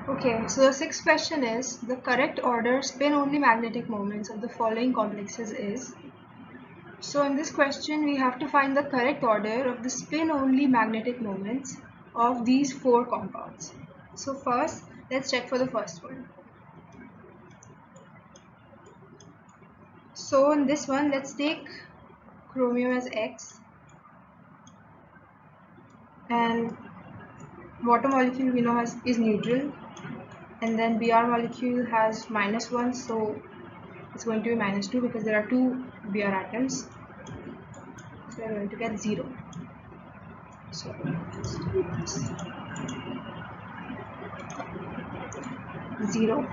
Okay, so the sixth question is the correct order spin-only magnetic moments of the following complexes is. So in this question we have to find the correct order of the spin-only magnetic moments of these four compounds. So first, let's check for the first one. So in this one, let's take chromium as X and water molecule we know is neutral, and then Br molecule has -1, so it's going to be -2 because there are two Br atoms, so we're going to get 0. So let's do this. 0.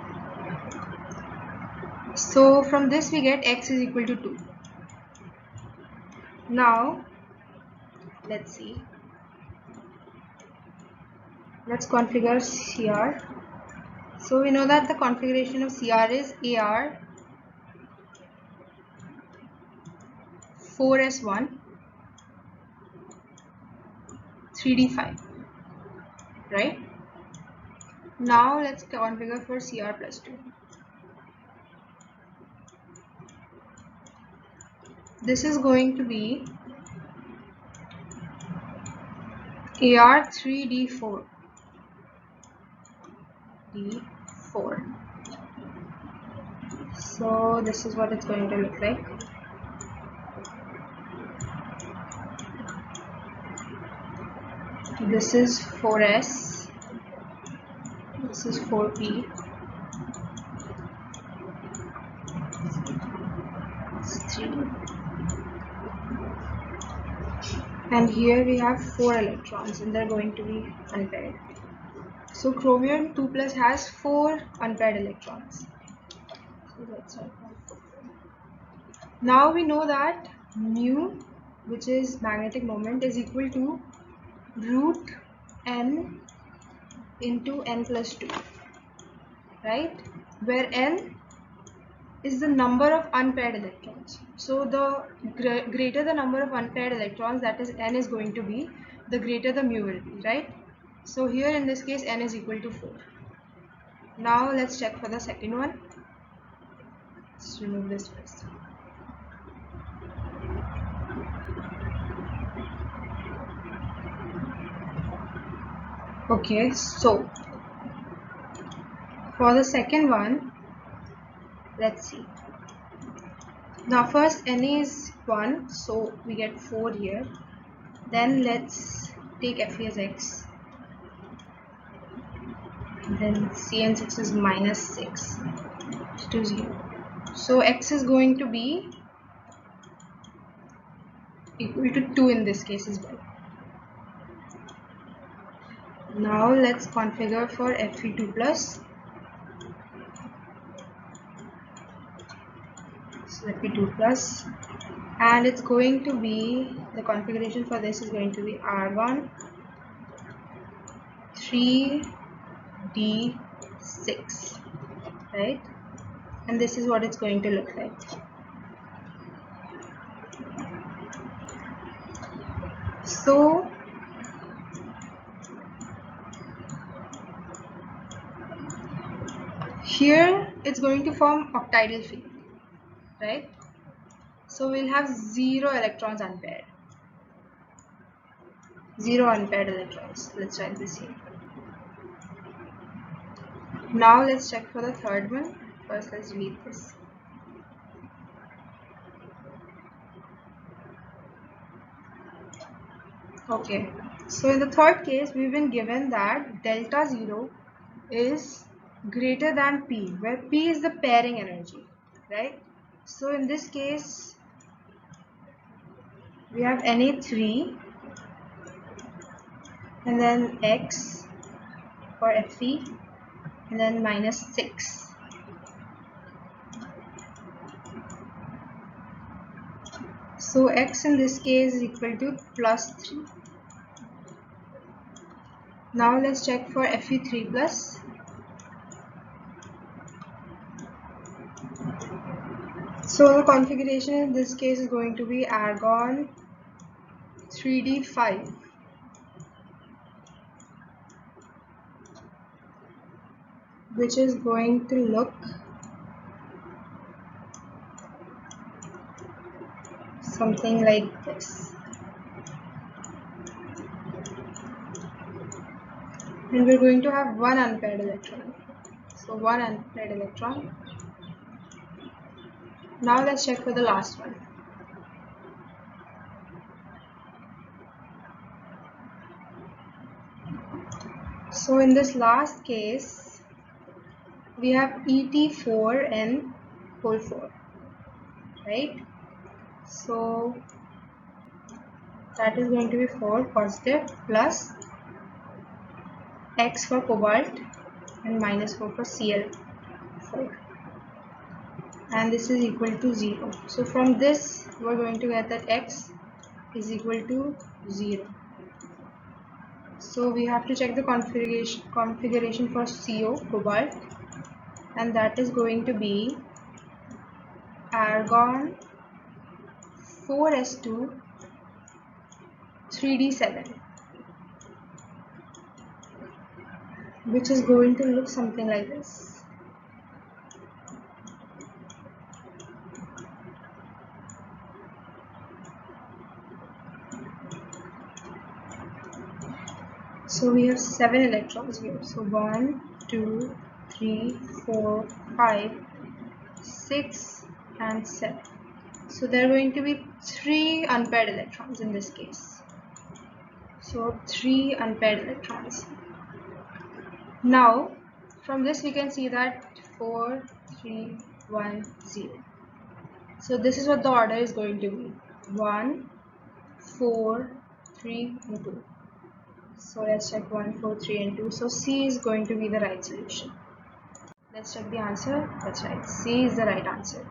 So from this we get X is equal to 2. Now let's see. Let's configure CR. So we know that the configuration of CR is AR 4s1 3d5, right? Now let's configure for CR plus 2. This is going to be AR 3d4 d4. So this is what it's going to look like. This is 4s, this is 4p, it's 3, and here we have 4 electrons and they're going to be unpaired. So chromium 2+ has 4 unpaired electrons. So that's all. Now we know that mu, which is magnetic moment, is equal to root n into n plus 2, right? Where n is the number of unpaired electrons. So the greater the number of unpaired electrons, that is n, is going to be, the greater the mu will be, right? So here in this case n is equal to 4. Now let's check for the second one. Let's remove this first. Okay, so for the second one, let's see. Now first Na is 1, so we get 4 here. Then let's take Fe as X. Then Cn6 is -6 to 0. So X is going to be equal to 2 in this case as well. Now let's configure for Fe2+. So Fe2+, and it's going to be, the configuration for this is going to be argon 3d6, right? And this is what it's going to look like. So here it's going to form octahedral field, right? So we'll have 0 electrons unpaired. 0 unpaired electrons. Let's write this here. Now let's check for the third one. First let's delete this. Okay, so in the third case we've been given that delta 0 is greater than P, where P is the pairing energy, right? So in this case we have Na3 and then X for Fe and then -6. So X in this case is equal to +3. Now let's check for Fe3+. So the configuration in this case is going to be argon 3d5. which is going to look something like this. And we're going to have one unpaired electron. So one unpaired electron. Now let's check for the last one. So in this last case, we have ET4N whole 4, right? So that is going to be 4 positive plus X for cobalt and minus 4 for Cl4, and this is equal to 0. So from this we're going to get that X is equal to 0. So we have to check the configuration for CO, cobalt, and that is going to be argon 4s2 3d7, which is going to look something like this. So we have 7 electrons here. So 1, 2, 3, 4, 5, 6 and 7. So there are going to be 3 unpaired electrons in this case. So 3 unpaired electrons. Now from this we can see that 4, 3, 1, 0. So this is what the order is going to be: 1, 4, 3 and 2. So let's check 1, 4, 3 and 2. So C is going to be the right solution. Let's check the answer. That's right, C is the right answer.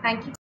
Thank you.